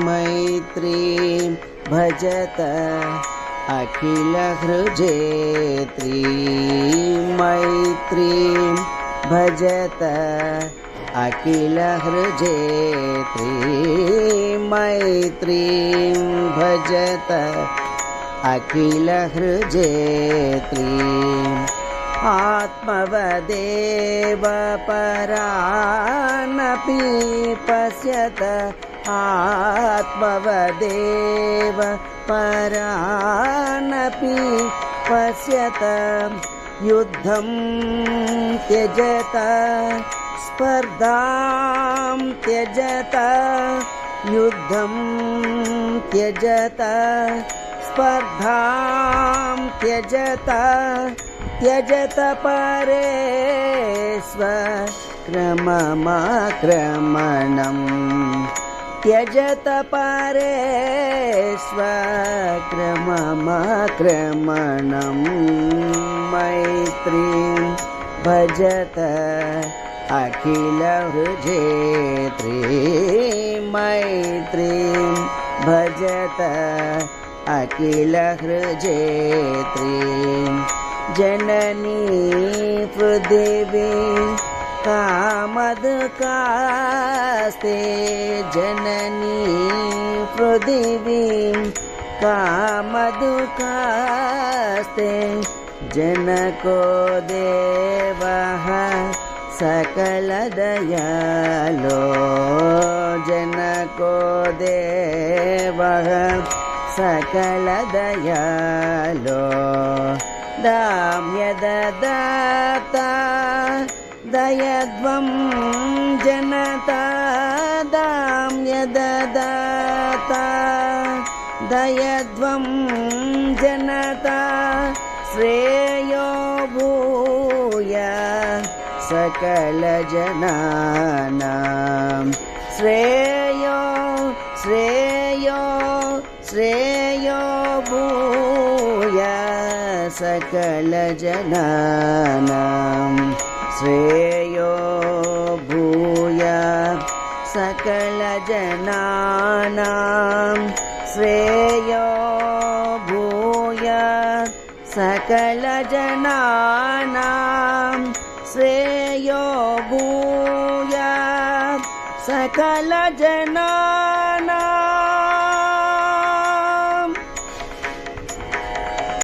मैत्रीं भजत अखिलहृजेत्रीं मैत्रीं भजत अखिलहृजेत्रीं मैत्रीं भजत अखिलहृजेत्रीम् आत्मवदेव परानपि पश्यत आत्मवदेव परानपि पश्यत युद्धं त्यजत स्पर्धां त्यजत युद्धं त्यजत स्पर्धां त्यजत त्यजत परेष्वक्रममाक्रमणम् त्यजत परेष्वक्रममाक्रमणम् मैत्रीं भजत अखिलहृजेत्रीं मैत्रीं भजत अखिलहृजेत्रीं जननी पृथिवी कामदुःखास्ते जननी पृथिवीं कामदुःखास्ते जनको देवः सकलदयालो जनको देवः सकलदयालो दाम्यददाता दयध्वं जनता दाम्यददाता दयध्वं जनता श्रेयो भूया सकलजनानां श्रेयो श्रेयो श्रेयो भूया सकलजनानां श्रेयो भूया सकलजनानां श्रेयो भूया सकलजनानां श्रेयो भूया सकलजनानां